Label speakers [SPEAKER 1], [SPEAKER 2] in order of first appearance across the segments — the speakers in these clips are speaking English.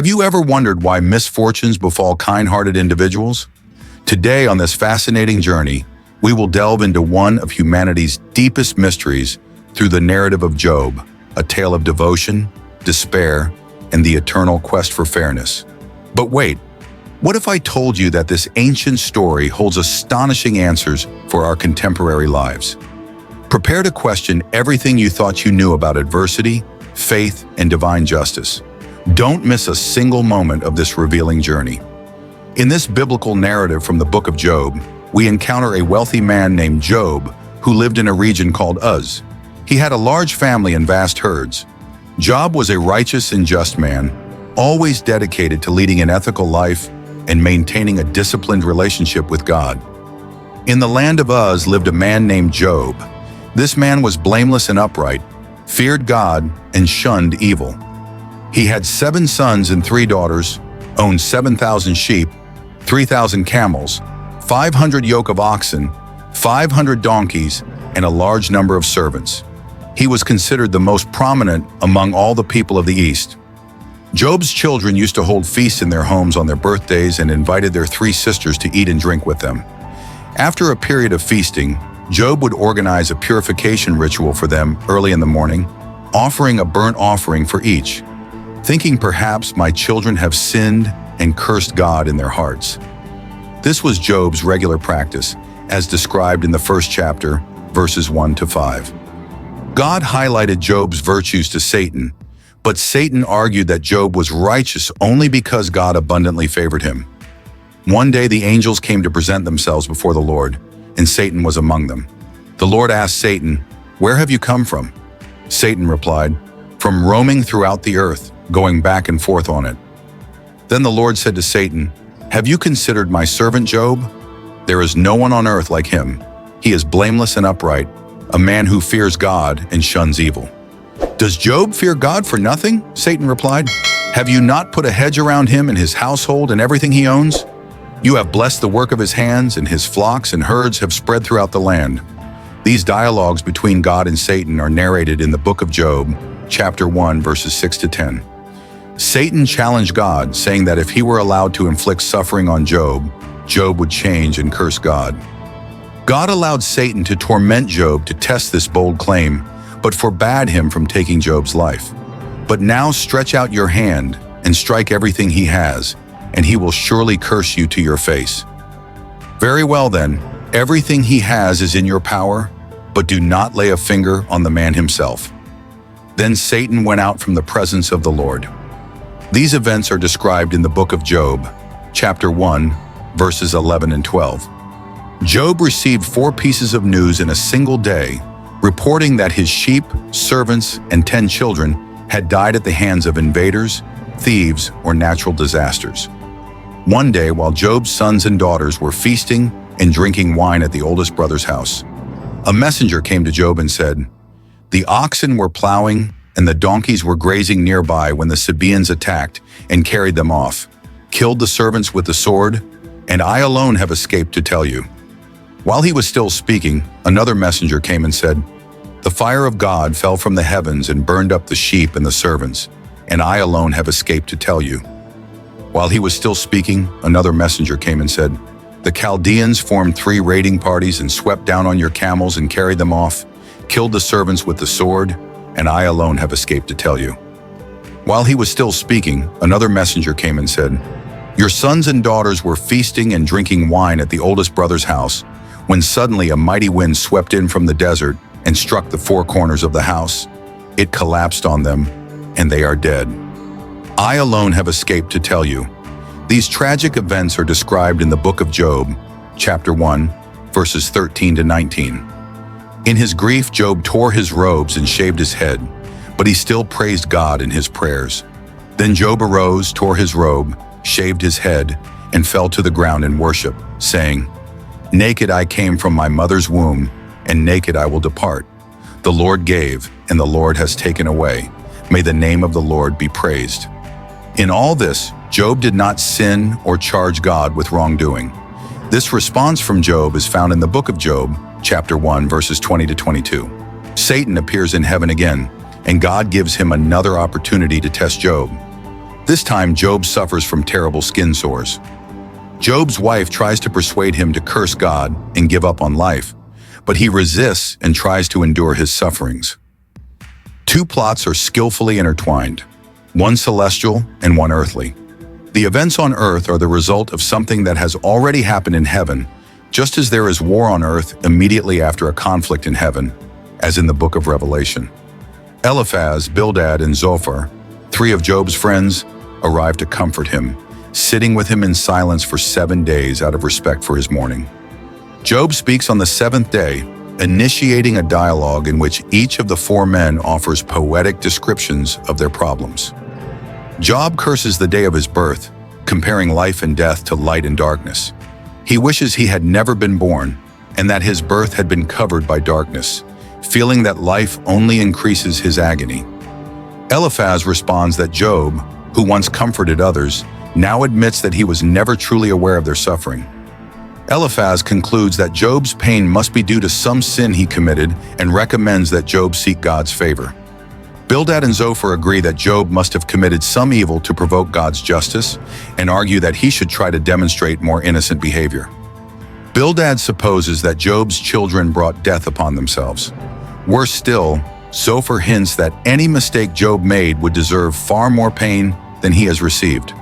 [SPEAKER 1] Have you ever wondered why misfortunes befall kind-hearted individuals? Today, on this fascinating journey, we will delve into one of humanity's deepest mysteries through the narrative of Job, a tale of devotion, despair, and the eternal quest for fairness. But wait, what if I told you that this ancient story holds astonishing answers for our contemporary lives? Prepare to question everything you thought you knew about adversity, faith, and divine justice. Don't miss a single moment of this revealing journey. In this biblical narrative from the book of Job, we encounter a wealthy man named Job who lived in a region called Uz. He had a large family and vast herds. Job was a righteous and just man, always dedicated to leading an ethical life and maintaining a disciplined relationship with God. In the land of Uz lived a man named Job. This man was blameless and upright, feared God, and shunned evil. He had 7 sons and 3 daughters, owned 7,000 sheep, 3,000 camels, 500 yoke of oxen, 500 donkeys, and a large number of servants. He was considered the most prominent among all the people of the East. Job's children used to hold feasts in their homes on their birthdays and invited their 3 sisters to eat and drink with them. After a period of feasting, Job would organize a purification ritual for them early in the morning, offering a burnt offering for each, thinking perhaps my children have sinned and cursed God in their hearts. This was Job's regular practice, as described in the first chapter, verses 1 to 5. God highlighted Job's virtues to Satan, but Satan argued that Job was righteous only because God abundantly favored him. One day the angels came to present themselves before the Lord, and Satan was among them. The Lord asked Satan, "Where have you come from?" Satan replied, "From roaming throughout the earth, going back and forth on it." Then the Lord said to Satan, "Have you considered my servant Job? There is no one on earth like him. He is blameless and upright, a man who fears God and shuns evil." "Does Job fear God for nothing?" Satan replied. "Have you not put a hedge around him and his household and everything he owns? You have blessed the work of his hands, and his flocks and herds have spread throughout the land." These dialogues between God and Satan are narrated in the book of Job, chapter 1, verses 6 to 10. Satan challenged God, saying that if he were allowed to inflict suffering on Job, Job would change and curse God. God allowed Satan to torment Job to test this bold claim, but forbade him from taking Job's life. "But now stretch out your hand and strike everything he has, and he will surely curse you to your face." "Very well then, everything he has is in your power, but do not lay a finger on the man himself." Then Satan went out from the presence of the Lord. These events are described in the book of Job, chapter 1, verses 11 and 12. Job received 4 pieces of news in a single day, reporting that his sheep, servants, and 10 children had died at the hands of invaders, thieves, or natural disasters. One day, while Job's sons and daughters were feasting and drinking wine at the oldest brother's house, a messenger came to Job and said, "The oxen were plowing and the donkeys were grazing nearby when the Sabaeans attacked and carried them off, killed the servants with the sword, and I alone have escaped to tell you." While he was still speaking, another messenger came and said, "The fire of God fell from the heavens and burned up the sheep and the servants, and I alone have escaped to tell you." While he was still speaking, another messenger came and said, "The Chaldeans formed 3 raiding parties and swept down on your camels and carried them off, killed the servants with the sword, and I alone have escaped to tell you." While he was still speaking, another messenger came and said, "Your sons and daughters were feasting and drinking wine at the oldest brother's house, when suddenly a mighty wind swept in from the desert and struck the 4 corners of the house. It collapsed on them, and they are dead. I alone have escaped to tell you." These tragic events are described in the book of Job, chapter 1, verses 13 to 19. In his grief, Job tore his robes and shaved his head, but he still praised God in his prayers. Then Job arose, tore his robe, shaved his head, and fell to the ground in worship, saying, "Naked I came from my mother's womb, and naked I will depart. The Lord gave, and the Lord has taken away. May the name of the Lord be praised." In all this, Job did not sin or charge God with wrongdoing. This response from Job is found in the book of Job, chapter 1, verses 20 to 22. Satan appears in heaven again, and God gives him another opportunity to test Job. This time, Job suffers from terrible skin sores. Job's wife tries to persuade him to curse God and give up on life, but he resists and tries to endure his sufferings. Two plots are skillfully intertwined, one celestial and one earthly. The events on earth are the result of something that has already happened in heaven, just as there is war on earth immediately after a conflict in heaven, as in the book of Revelation. Eliphaz, Bildad, and Zophar, three of Job's friends, arrive to comfort him, sitting with him in silence for 7 days out of respect for his mourning. Job speaks on the seventh day, initiating a dialogue in which each of the four men offers poetic descriptions of their problems. Job curses the day of his birth, comparing life and death to light and darkness. He wishes he had never been born and that his birth had been covered by darkness, feeling that life only increases his agony. Eliphaz responds that Job, who once comforted others, now admits that he was never truly aware of their suffering. Eliphaz concludes that Job's pain must be due to some sin he committed and recommends that Job seek God's favor. Bildad and Zophar agree that Job must have committed some evil to provoke God's justice and argue that he should try to demonstrate more innocent behavior. Bildad supposes that Job's children brought death upon themselves. Worse still, Zophar hints that any mistake Job made would deserve far more pain than he has received.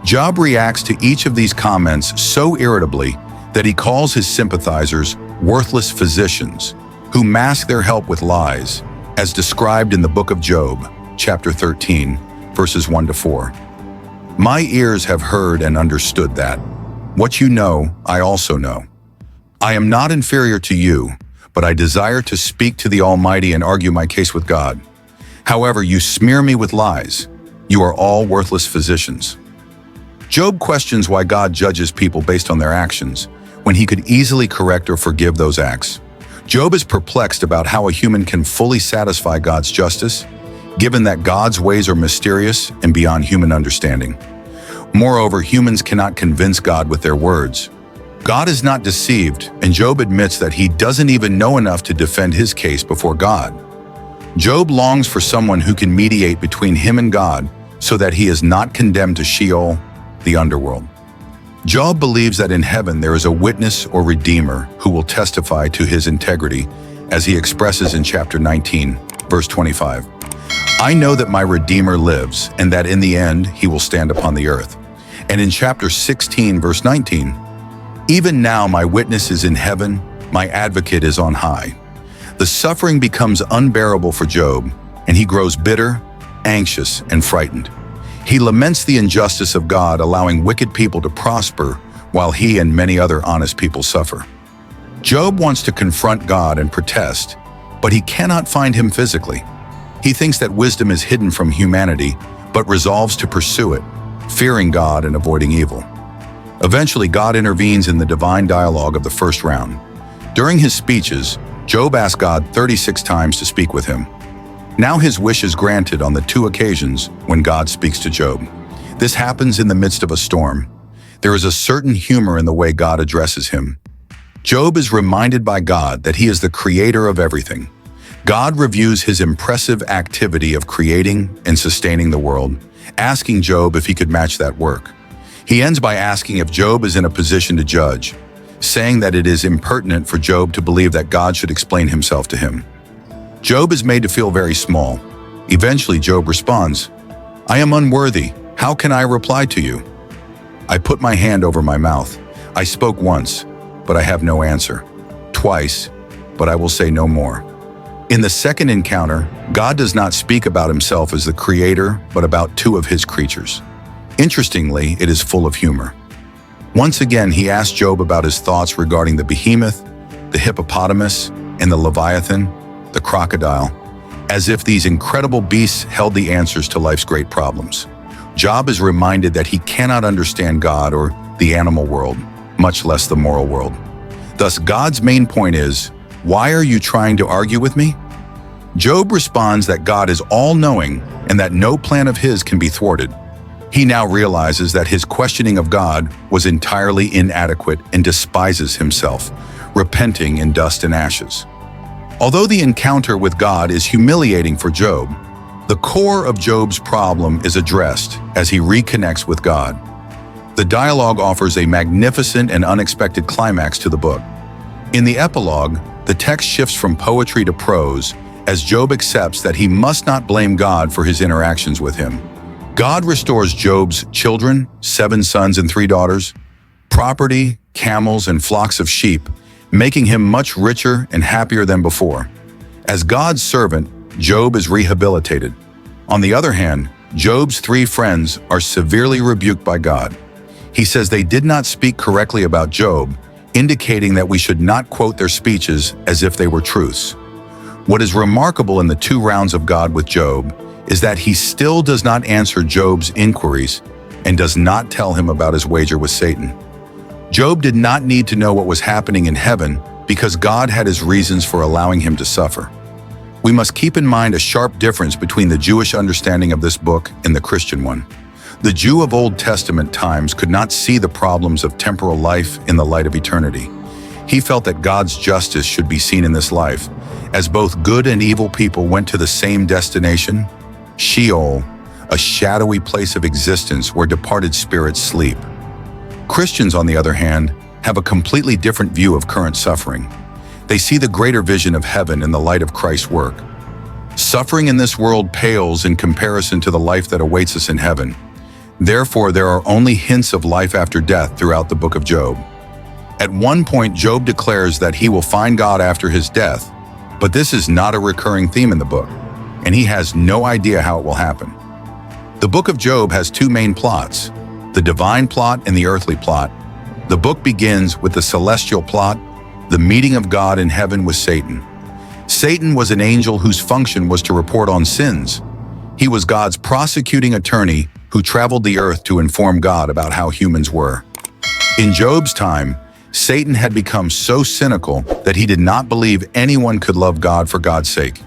[SPEAKER 1] Job reacts to each of these comments so irritably that he calls his sympathizers worthless physicians who mask their help with lies, as described in the book of Job, chapter 13, verses 1-4. My ears have heard and understood that. What you know, I also know. I am not inferior to you, but I desire to speak to the Almighty and argue my case with God. However, you smear me with lies. You are all worthless physicians. Job questions why God judges people based on their actions, when he could easily correct or forgive those acts. Job is perplexed about how a human can fully satisfy God's justice, given that God's ways are mysterious and beyond human understanding. Moreover, humans cannot convince God with their words. God is not deceived, and Job admits that he doesn't even know enough to defend his case before God. Job longs for someone who can mediate between him and God so that he is not condemned to Sheol, the underworld. Job believes that in heaven there is a witness or redeemer who will testify to his integrity, as he expresses in chapter 19, verse 25. I know that my Redeemer lives, and that in the end he will stand upon the earth. And in chapter 16, verse 19, even now my witness is in heaven, my advocate is on high. The suffering becomes unbearable for Job, and he grows bitter, anxious, and frightened. He laments the injustice of God allowing wicked people to prosper while he and many other honest people suffer. Job wants to confront God and protest, but he cannot find him physically. He thinks that wisdom is hidden from humanity, but resolves to pursue it, fearing God and avoiding evil. Eventually, God intervenes in the divine dialogue of the first round. During his speeches, Job asks God 36 times to speak with him. Now his wish is granted on the 2 occasions when God speaks to Job. This happens in the midst of a storm. There is a certain humor in the way God addresses him. Job is reminded by God that he is the creator of everything. God reviews his impressive activity of creating and sustaining the world, asking Job if he could match that work. He ends by asking if Job is in a position to judge, saying that it is impertinent for Job to believe that God should explain himself to him. Job is made to feel very small. Eventually, Job responds, I am unworthy. How can I reply to you? I put my hand over my mouth. I spoke once, but I have no answer. Twice, but I will say no more. In the second encounter, God does not speak about himself as the creator, but about 2 of his creatures. Interestingly, it is full of humor. Once again, he asks Job about his thoughts regarding the behemoth, the hippopotamus, and the leviathan, the crocodile, as if these incredible beasts held the answers to life's great problems. Job is reminded that he cannot understand God or the animal world, much less the moral world. Thus, God's main point is, why are you trying to argue with me? Job responds that God is all-knowing and that no plan of his can be thwarted. He now realizes that his questioning of God was entirely inadequate and despises himself, repenting in dust and ashes. Although the encounter with God is humiliating for Job, The core of Job's problem is addressed as he reconnects with God. The dialogue offers a magnificent and unexpected climax to the book. In the epilogue, the text shifts from poetry to prose as Job accepts that he must not blame God for his interactions with him. God restores Job's children, 7 sons and 3 daughters, property, camels, and flocks of sheep, making him much richer and happier than before. As God's servant, Job is rehabilitated. On the other hand, Job's 3 friends are severely rebuked by God. He says they did not speak correctly about Job, indicating that we should not quote their speeches as if they were truths. What is remarkable in the 2 rounds of God with Job is that he still does not answer Job's inquiries and does not tell him about his wager with Satan. Job did not need to know what was happening in heaven because God had his reasons for allowing him to suffer. We must keep in mind a sharp difference between the Jewish understanding of this book and the Christian one. The Jew of Old Testament times could not see the problems of temporal life in the light of eternity. He felt that God's justice should be seen in this life, as both good and evil people went to the same destination, Sheol, a shadowy place of existence where departed spirits sleep. Christians, on the other hand, have a completely different view of current suffering. They see the greater vision of heaven in the light of Christ's work. Suffering in this world pales in comparison to the life that awaits us in heaven. Therefore, there are only hints of life after death throughout the book of Job. At one point, Job declares that he will find God after his death, but this is not a recurring theme in the book, and he has no idea how it will happen. The book of Job has 2 main plots, the divine plot and the earthly plot. The book begins with the celestial plot, the meeting of God in heaven with Satan. Satan was an angel whose function was to report on sins. He was God's prosecuting attorney who traveled the earth to inform God about how humans were. In Job's time, Satan had become so cynical that he did not believe anyone could love God for God's sake.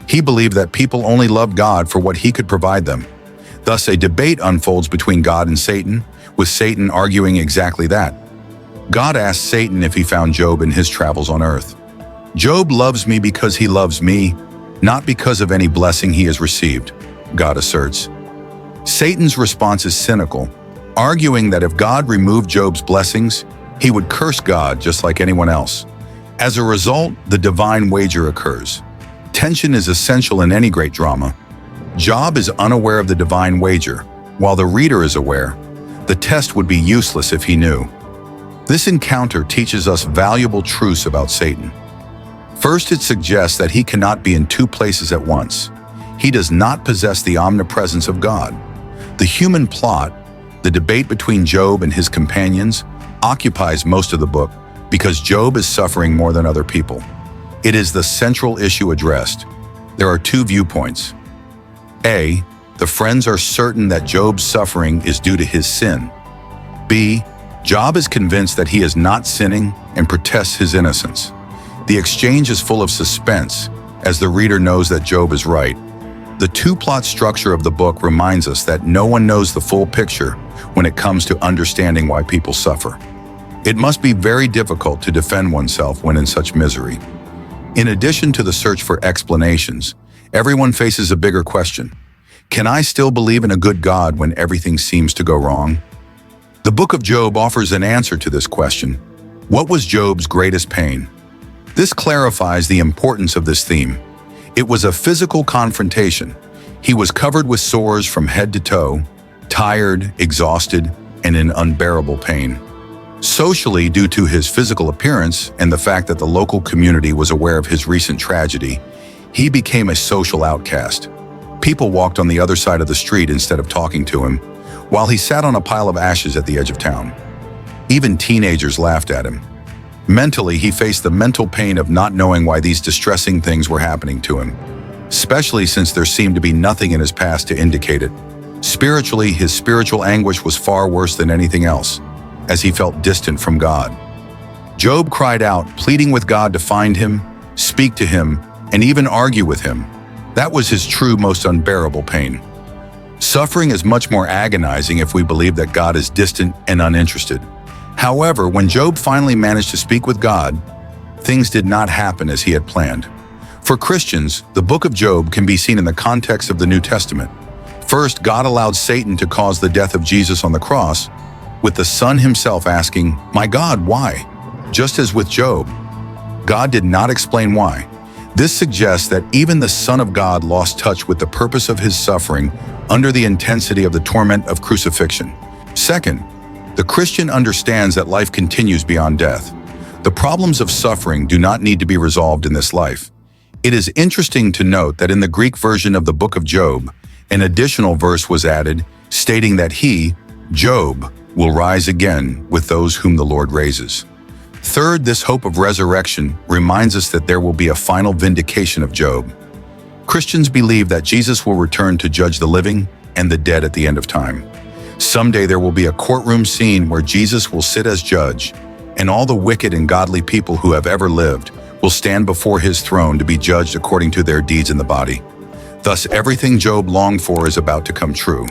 [SPEAKER 1] He believed that people only loved God for what he could provide them. Thus, a debate unfolds between God and Satan, with Satan arguing exactly that. God asked Satan if he found Job in his travels on earth. Job loves me because he loves me, not because of any blessing he has received, God asserts. Satan's response is cynical, arguing that if God removed Job's blessings, he would curse God just like anyone else. As a result, the divine wager occurs. Tension is essential in any great drama. Job is unaware of the divine wager, while the reader is aware. The test would be useless if he knew. This encounter teaches us valuable truths about Satan. First, it suggests that he cannot be in 2 places at once. He does not possess the omnipresence of God. The human plot, the debate between Job and his companions, occupies most of the book because Job is suffering more than other people. It is the central issue addressed. There are 2 viewpoints. A, the friends are certain that Job's suffering is due to his sin. B, Job is convinced that he is not sinning and protests his innocence. The exchange is full of suspense, as the reader knows that Job is right. The 2-plot structure of the book reminds us that no one knows the full picture when it comes to understanding why people suffer. It must be very difficult to defend oneself when in such misery. In addition to the search for explanations, everyone faces a bigger question. Can I still believe in a good God when everything seems to go wrong? The book of Job offers an answer to this question. What was Job's greatest pain? This clarifies the importance of this theme. It was a physical confrontation. He was covered with sores from head to toe, tired, exhausted, and in unbearable pain. Socially, due to his physical appearance and the fact that the local community was aware of his recent tragedy, he became a social outcast. People walked on the other side of the street instead of talking to him, while he sat on a pile of ashes at the edge of town. Even teenagers laughed at him. Mentally, he faced the mental pain of not knowing why these distressing things were happening to him, especially since there seemed to be nothing in his past to indicate it. Spiritually, his spiritual anguish was far worse than anything else, as he felt distant from God. Job cried out, pleading with God to find him, speak to him, and even argue with him. That was his true, most unbearable pain. Suffering is much more agonizing if we believe that God is distant and uninterested. However, when Job finally managed to speak with God, things did not happen as he had planned. For Christians, the book of Job can be seen in the context of the New Testament. First, God allowed Satan to cause the death of Jesus on the cross, with the Son himself asking, "My God, why?" Just as with Job, God did not explain why. This suggests that even the Son of God lost touch with the purpose of his suffering under the intensity of the torment of crucifixion. Second, the Christian understands that life continues beyond death. The problems of suffering do not need to be resolved in this life. It is interesting to note that in the Greek version of the book of Job, an additional verse was added stating that he, Job, will rise again with those whom the Lord raises. Third, this hope of resurrection reminds us that there will be a final vindication of Job. Christians believe that Jesus will return to judge the living and the dead at the end of time. Someday there will be a courtroom scene where Jesus will sit as judge, and all the wicked and godly people who have ever lived will stand before his throne to be judged according to their deeds in the body. Thus, everything Job longed for is about to come true.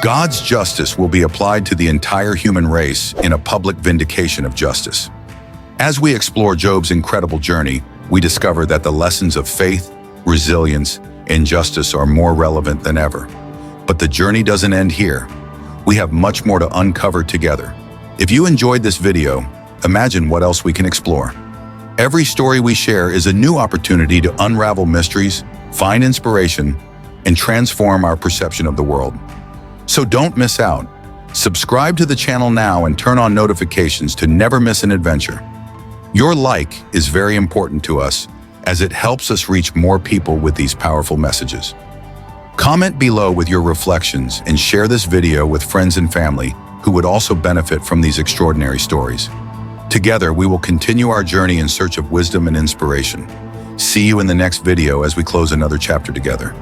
[SPEAKER 1] God's justice will be applied to the entire human race in a public vindication of justice. As we explore Job's incredible journey, we discover that the lessons of faith, resilience, and justice are more relevant than ever. But the journey doesn't end here. We have much more to uncover together. If you enjoyed this video, imagine what else we can explore. Every story we share is a new opportunity to unravel mysteries, find inspiration, and transform our perception of the world. So don't miss out. Subscribe to the channel now and turn on notifications to never miss an adventure. Your like is very important to us, as it helps us reach more people with these powerful messages. Comment below with your reflections and share this video with friends and family who would also benefit from these extraordinary stories. Together, we will continue our journey in search of wisdom and inspiration. See you in the next video as we close another chapter together.